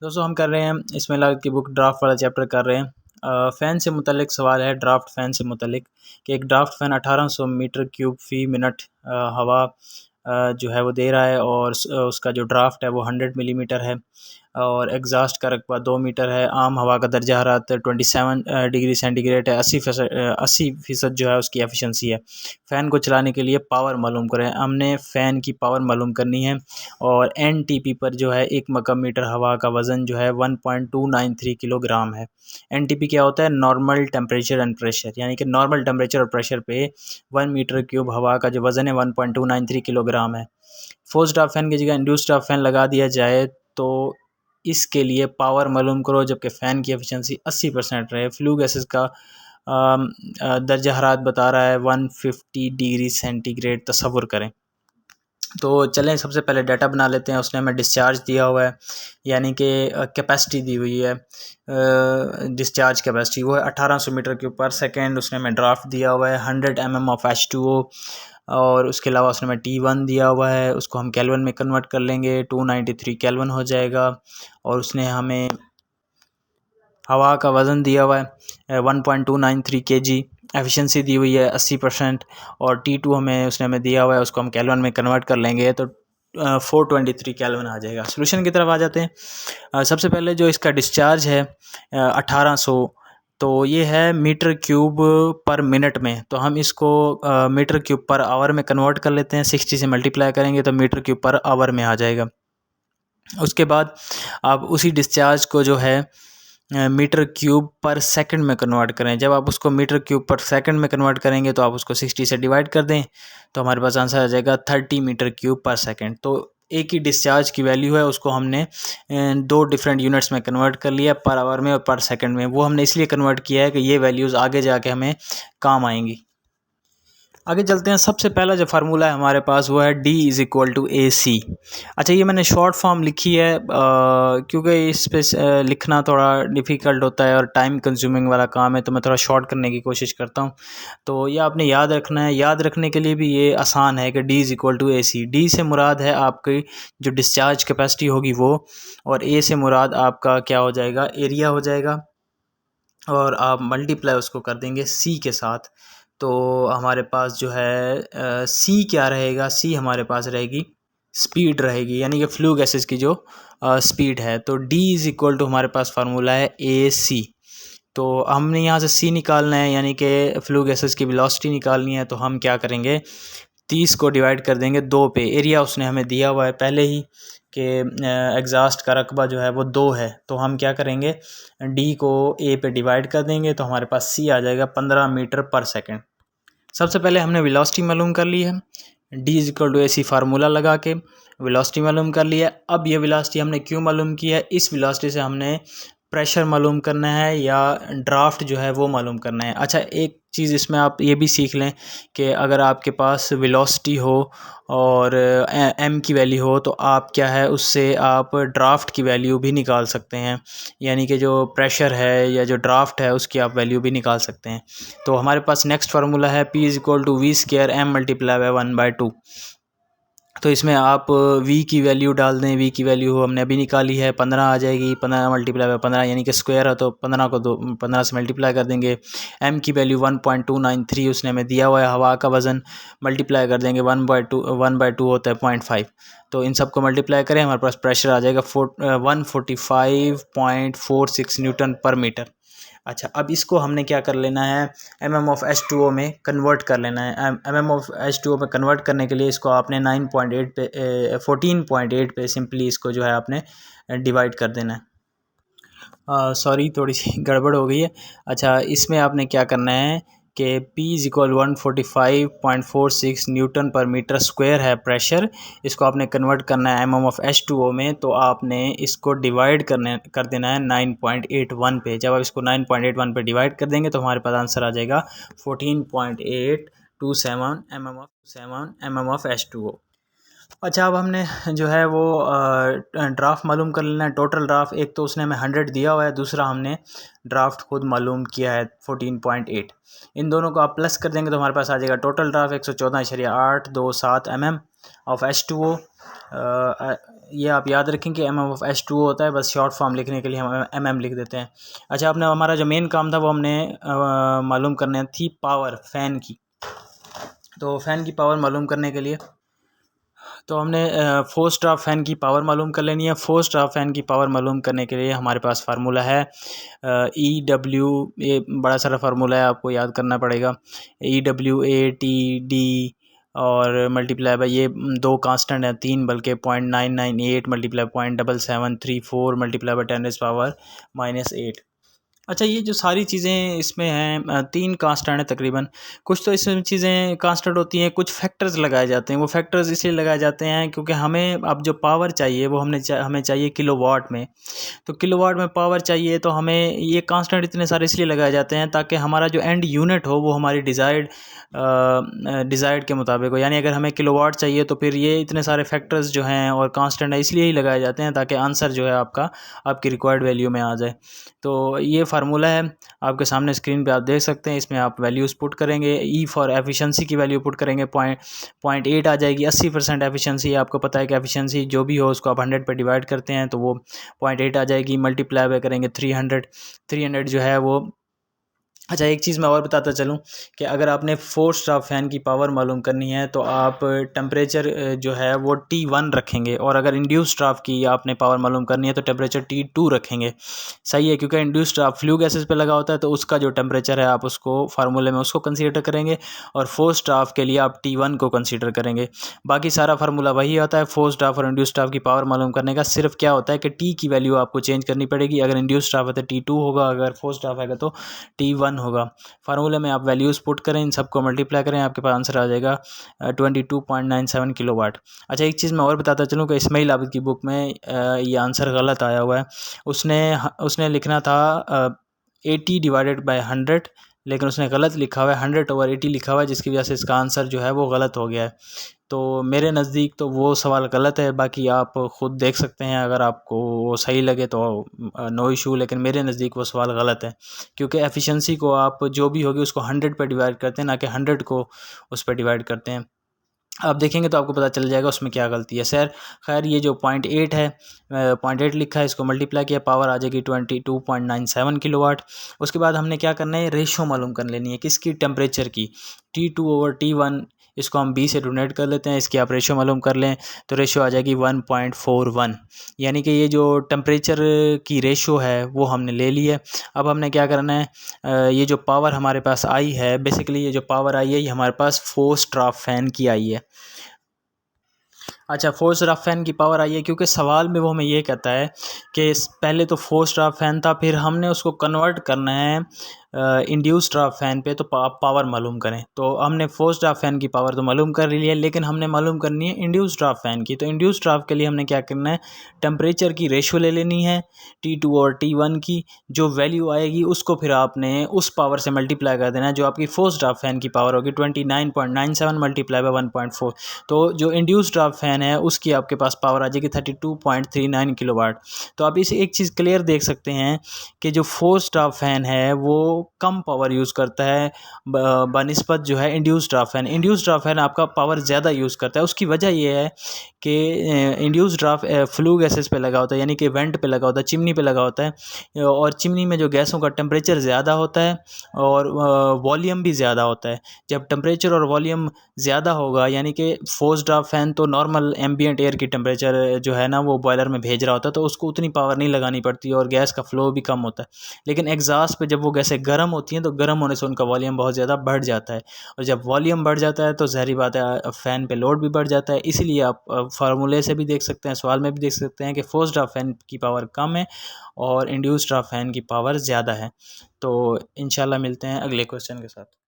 दोस्तों हम कर रहे हैं इसमें लागत की बुक ड्राफ्ट वाला चैप्टर कर रहे हैं। फ़ैन से मुतल्लिक सवाल है, ड्राफ्ट फ़ैन से मुतल्लिक कि एक ड्राफ्ट फ़ैन 1800 मीटर क्यूब फ़ी मिनट हवा जो है वो दे रहा है और उसका जो ड्राफ्ट है वो 100 मिलीमीटर है और एग्जॉस्ट का रकबा 2 मीटर है। आम हवा का दर्जा हरारत 27 डिग्री सेंटीग्रेड है। 80% जो है उसकी एफिशिएंसी है। फ़ैन को चलाने के लिए पावर मालूम करें। हमने फ़ैन की पावर मालूम करनी है और एनटीपी पर जो है 1 मकम मीटर हवा का वज़न जो है 1.293 किलोग्राम है। एनटीपी क्या होता है? नॉर्मल टेम्परेचर एंड प्रेशर, यानी कि नॉर्मल टेम्परेचर और प्रेशर पे 1 मीटर क्यूब हवा का जो वज़न है 1.293 किलोग्राम है। फोर्स्ड ड्राफ्ट फ़ैन की जगह इंड्यूस्ड ड्राफ्ट फ़ैन लगा दिया जाए तो इसके लिए पावर मालूम करो जबकि फ़ैन की एफिशिएंसी 80% रहे। फ्लू गैसेस का दर्जा हरारत बता रहा है 150 डिग्री सेंटीग्रेड, तसव्वुर करें। तो चलें सबसे पहले डाटा बना लेते हैं। उसने हमें डिस्चार्ज दिया हुआ है, यानी कि कैपेसिटी दी हुई है। डिस्चार्ज कैपेसिटी वो है 1800 मीटर क्यूब पर सेकेंड। उसने हमें ड्राफ्ट दिया हुआ है 100 mm ऑफ H2O और उसके अलावा उसने हमें T1 दिया हुआ है। उसको हम केल्विन में कन्वर्ट कर लेंगे, 293 केल्विन हो जाएगा। और उसने हमें हवा का वज़न दिया हुआ है 1.293 kg। एफिशिएंसी दी हुई है 80% और T2 हमें दिया हुआ है, उसको हम केल्विन में कन्वर्ट कर लेंगे तो 423 केल्विन आ जाएगा। सोल्यूशन की तरफ आ जाते हैं। सबसे पहले जो इसका डिस्चार्ज है 1800, तो ये है मीटर क्यूब पर मिनट में, तो हम इसको मीटर क्यूब पर आवर में कन्वर्ट कर लेते हैं। 60 से मल्टीप्लाई करेंगे तो मीटर क्यूब पर आवर में आ जाएगा। उसके बाद आप उसी डिस्चार्ज को जो है मीटर क्यूब पर सेकंड में कन्वर्ट करें। जब आप उसको मीटर क्यूब पर सेकंड में कन्वर्ट करेंगे तो आप उसको 60 से डिवाइड कर दें तो हमारे पास आंसर आ जाएगा 30 मीटर क्यूब पर सेकंड। तो एक ही डिस्चार्ज की वैल्यू है, उसको हमने दो डिफरेंट यूनिट्स में कन्वर्ट कर लिया, पर आवर में और पर सेकंड में। वो हमने इसलिए कन्वर्ट किया है कि ये वैल्यूज़ आगे जाके हमें काम आएंगी। आगे चलते हैं। सबसे पहला जो फार्मूला है हमारे पास वो है D is equal to A सी। अच्छा, ये मैंने शॉर्ट फॉर्म लिखी है क्योंकि इस पे लिखना थोड़ा डिफ़िकल्ट होता है और टाइम कंज्यूमिंग वाला काम है, तो मैं थोड़ा शॉर्ट करने की कोशिश करता हूँ। तो ये आपने याद रखना है। याद रखने के लिए भी ये आसान है कि D is equal to A C. D से मुराद है आपकी जो डिस्चार्ज कैपेसिटी होगी वो, और ए से मुराद आपका क्या हो जाएगा? एरिया हो जाएगा। और आप मल्टीप्लाई उसको कर देंगे सी के साथ, तो हमारे पास जो है सी क्या रहेगा? सी हमारे पास रहेगी स्पीड रहेगी, यानी कि फ्लू गैसेस की जो स्पीड है। तो D इज़ इक्वल टू हमारे पास फार्मूला है ए सी। तो हमने यहाँ से सी निकालना है, यानी कि फ्लू गैसेस की वेलोसिटी निकालनी है। तो हम क्या करेंगे? 30 को डिवाइड कर देंगे 2 पे। एरिया उसने हमें दिया हुआ है पहले ही कि एग्जॉस्ट का रकबा जो है वो 2 है, तो हम क्या करेंगे? डी को ए पे डिवाइड कर देंगे तो हमारे पास सी आ जाएगा 15 मीटर पर सेकंड। सबसे पहले हमने वेलोसिटी मालूम कर ली है, D is equal to A C formula लगा के वेलोसिटी मालूम कर लिया। अब ये वेलोसिटी हमने क्यों मालूम की है? इस वेलोसिटी से हमने प्रेशर मालूम करना है या ड्राफ्ट जो है वो मालूम करना है। अच्छा, एक चीज़ इसमें आप ये भी सीख लें कि अगर आपके पास वेलोसिटी हो और एम की वैल्यू हो तो आप क्या है उससे आप ड्राफ्ट की वैल्यू भी निकाल सकते हैं, यानी कि जो प्रेशर है या जो ड्राफ्ट है उसकी आप वैल्यू भी निकाल सकते हैं। तो हमारे पास नेक्स्ट फार्मूला है P is equal to v square m multiply by 1/2। तो इसमें आप v की वैल्यू डाल दें। v की वैल्यू हमने अभी निकाली है, 15 आ जाएगी। 15 मल्टीप्लाई बाय 15 यानी कि स्क्वायर है, तो 15 को 15 से मल्टीप्लाई कर देंगे। m की वैल्यू 1.293 उसने हमें दिया हुआ है। हवा का वज़न मल्टीप्लाई कर देंगे 1/2 होता है 0.5। तो इन सब को मल्टीप्लाई करें, हमारे पास प्रेशर आ जाएगा 145.46 न्यूटन पर मीटर। अच्छा, अब इसको हमने क्या कर लेना है? mm ऑफ H2O में कन्वर्ट कर लेना है। mm ऑफ H2O में कन्वर्ट करने के लिए इसको आपने 9.8 पे 14.8 पे सिंपली इसको जो है आपने डिवाइड कर देना है। सॉरी, थोड़ी सी गड़बड़ हो गई है। अच्छा, इसमें आपने क्या करना है कि P इज इक्वल 145.46 न्यूटन पर मीटर स्क्वायर है प्रेशर। इसको आपने कन्वर्ट करना है mm ऑफ H2O में, तो आपने इसको डिवाइड कर देना है 9.81 पे। जब आप इसको 9.81 पे डिवाइड कर देंगे तो हमारे पास आंसर आ जाएगा 14.827 mm ऑफ H2O। अच्छा, अब हमने जो है वो ड्राफ्ट मालूम कर लेना है, टोटल ड्राफ्ट। एक तो उसने हमें 100 दिया हुआ है, दूसरा हमने ड्राफ्ट खुद मालूम किया है 14.8। इन दोनों को आप प्लस कर देंगे तो हमारे पास आ जाएगा total draft 114.827 mm of H2O। ये आप याद रखें कि MM(H2O) होता है, बस शॉर्ट फॉर्म लिखने के लिए हम MM लिख देते हैं। अच्छा, आपने हमारा जो मेन काम था वो हमने मालूम करने थी पावर फ़ैन की। तो फ़ैन की पावर मालूम करने के लिए तो हमने फोर्स ड्राफ्ट फ़ैन की पावर मालूम कर लेनी है। फोर्स ड्राफ्ट फ़ैन की पावर मालूम करने के लिए हमारे पास फार्मूला है EW, ये बड़ा सारा फार्मूला है, आपको याद करना पड़ेगा। EWATD और मल्टीप्लाई बाई ये दो कांस्टेंट हैं, तीन बल्कि 0.998 मल्टीप्लाई 0.7734 मल्टीप्लाई बाई 10⁻⁻8। अच्छा, ये जो सारी चीज़ें इसमें हैं, तीन कांस्टेंट हैं तकरीबन। कुछ तो इसमें चीज़ें कांस्टेंट होती हैं, कुछ फैक्टर्स लगाए जाते हैं। वो फैक्टर्स इसलिए लगाए जाते हैं क्योंकि हमें अब जो पावर चाहिए वो हमें चाहिए किलोवाट में। तो किलोवाट में पावर चाहिए तो हमें ये कांस्टेंट इतने सारे इसलिए लगाए जाते हैं ताकि हमारा जो एंड यूनिट हो वो हमारी डिज़ायर्ड के मुताबिक हो। यानी अगर हमें किलोवाट चाहिए तो फिर ये इतने सारे फैक्टर्स जो हैं और कांस्टेंट है इसलिए ही लगाए जाते हैं ताकि आंसर जो है आपका आपकी रिक्वायर्ड वैल्यू में आ जाए। तो ये फार्मूला है आपके सामने स्क्रीन पे, आप देख सकते हैं। इसमें आप वैल्यूज़ पुट करेंगे, ई फॉर एफिशिएंसी की वैल्यू पुट करेंगे, 0.8 आ जाएगी। 80% एफिशिएंसी, आपको पता है कि एफिशिएंसी जो भी हो उसको आप 100 पे डिवाइड करते हैं तो वो 0.8 आ जाएगी। मल्टीप्लाई पे करेंगे 300 जो है वो। अच्छा, एक चीज़ मैं और बताता चलूँ कि अगर आपने फोर्स ड्राफ्ट फ़ैन की पावर मालूम करनी है तो आप टेम्परेचर जो है वो T1 रखेंगे, और अगर इंड्यूस ड्राफ्ट की आपने पावर मालूम करनी है तो टेम्परेचर T2 रखेंगे। सही है, क्योंकि इंड्यूस ड्राफ्ट फ्लू गैसेस पे लगा होता है तो उसका जो टेम्परेचर है आप उसको फार्मूले में उसको कंसीडर करेंगे, और फोर्स ड्राफ्ट के लिए आप T1 को कंसीडर करेंगे। बाकी सारा फार्मूला वही होता है फोर्स ड्राफ्ट और इंड्यूस ड्राफ्ट की पावर मालूम करने का। सिर्फ क्या होता है कि टी की वैल्यू आपको चेंज करनी पड़ेगी। अगर इंड्यूस ड्राफ्ट है तो T2 होगा, अगर फोर्स ड्राफ्ट आएगा तो T1 होगा। फार्मूले में आप वैल्यूज़ पुट करें, इन सबको मल्टीप्लाई करें, आपके पास आंसर आ जाएगा 22.97 किलोवाट। अच्छा, एक चीज़ मैं और बताता चलूँ कि इस्माइल आबिद की बुक में ये आंसर गलत आया हुआ है। उसने लिखना था 80 डिवाइडेड बाई 100, लेकिन उसने गलत लिखा हुआ है 100/80 लिखा हुआ है, जिसकी वजह से इसका आंसर जो है वो गलत हो गया है। तो मेरे नज़दीक तो वो सवाल गलत है, बाकी आप ख़ुद देख सकते हैं, अगर आपको वो सही लगे तो नो इशू, लेकिन मेरे नज़दीक वो सवाल गलत है, क्योंकि एफिशिएंसी को आप जो भी होगी उसको 100 पे डिवाइड करते हैं, ना कि 100 को उस पर डिवाइड करते हैं। आप देखेंगे तो आपको पता चल जाएगा उसमें क्या गलती है। खैर ये जो 0.8 है, 0.8 लिखा है, इसको मल्टीप्लाई किया, पावर आ जाएगी 22.97 किलोवाट। उसके बाद हमने क्या करना है, रेशो मालूम कर लेनी है किसकी, टेम्परेचर की, T2/T1। इसको हम 20 से डोनेट कर लेते हैं, इसकी आप रेशो मालूम कर लें तो रेशो आ जाएगी 1.41। यानी कि ये जो टेम्परेचर की रेशो है वो हमने ले ली है। अब हमने क्या करना है, ये जो पावर हमारे पास आई है, बेसिकली ये जो पावर आई है ये हमारे पास फोर्स ड्राफ्ट फ़ैन की आई है। अच्छा, फोर्स ड्राफ्ट फ़ैन की पावर आई है क्योंकि सवाल में वो हमें ये कहता है कि पहले तो फोर्स ड्राफ्ट फ़ैन था, फिर हमने उसको कन्वर्ट करना है इंड्यूस ड्राफ्ट फ़ैन पे, तो पावर मालूम करें। तो हमने फोर्स ड्राफ्ट फ़ैन की पावर तो मालूम कर ली है, लेकिन हमने मालूम करनी है इंड्यूस ड्राफ्ट फ़ैन की। तो इंड्यूस ड्राफ्ट के लिए हमने क्या करना है, टेम्परेचर की रेशो ले लेनी है T2 और T1 की। जो वैल्यू आएगी उसको फिर आपने उस पावर से मल्टीप्लाई कर देना है जो आपकी फोर्स ड्राफ्ट फ़ैन की पावर होगी, 29.97 मल्टीप्लाई बाई 1.4। तो जो इंड्यूस ड्राफ्ट फ़ैन है उसकी आपके पास पावर आ जाएगी 32.39 किलोवाट। तो आप इसे एक चीज़ क्लियर देख सकते हैं कि जो फोर्स ड्राफ्ट फ़ैन है वो कम पावर यूज़ करता है बनिस्बत जो है induce draft fan. Induce draft fan आपका पावर ज़्यादा यूज़ करता है। उसकी वजह ये है कि इंड्यूस ड्राफ्ट फ्लू गैसेस पे लगा होता है, यानी कि वेंट पे लगा होता है, चिमनी पे लगा होता है, और चिमनी में जो गैसों का टेम्परेचर ज़्यादा होता है और वॉल्यूम भी ज़्यादा होता है। जब टेम्परेचर और वॉल्यूम ज़्यादा होगा, यानी कि फोर्स ड्राफ्ट फ़ैन तो नॉर्मल एम्बिएंट एयर की टेम्परेचर जो है ना वो बॉयलर में भेज रहा होता है, तो उसको उतनी पावर नहीं लगानी पड़ती और गैस का फ्लो भी कम होता है। लेकिन एग्जॉस्ट पे जब वो गैसें गर्म होती हैं तो गर्म होने से उनका वॉल्यूम बहुत ज़्यादा बढ़ जाता है, और जब वॉल्यूम बढ़ जाता है तो ज़ाहिर बात है फ़ैन पे लोड भी बढ़ जाता है। इसीलिए आप फार्मूले से भी देख सकते हैं, सवाल में भी देख सकते हैं कि फोर्स ड्राफ्ट फ़ैन की पावर कम है और इंड्यूस ड्राफ्ट फ़ैन की पावर ज़्यादा है। तो इंशाल्लाह मिलते हैं अगले क्वेश्चन के साथ।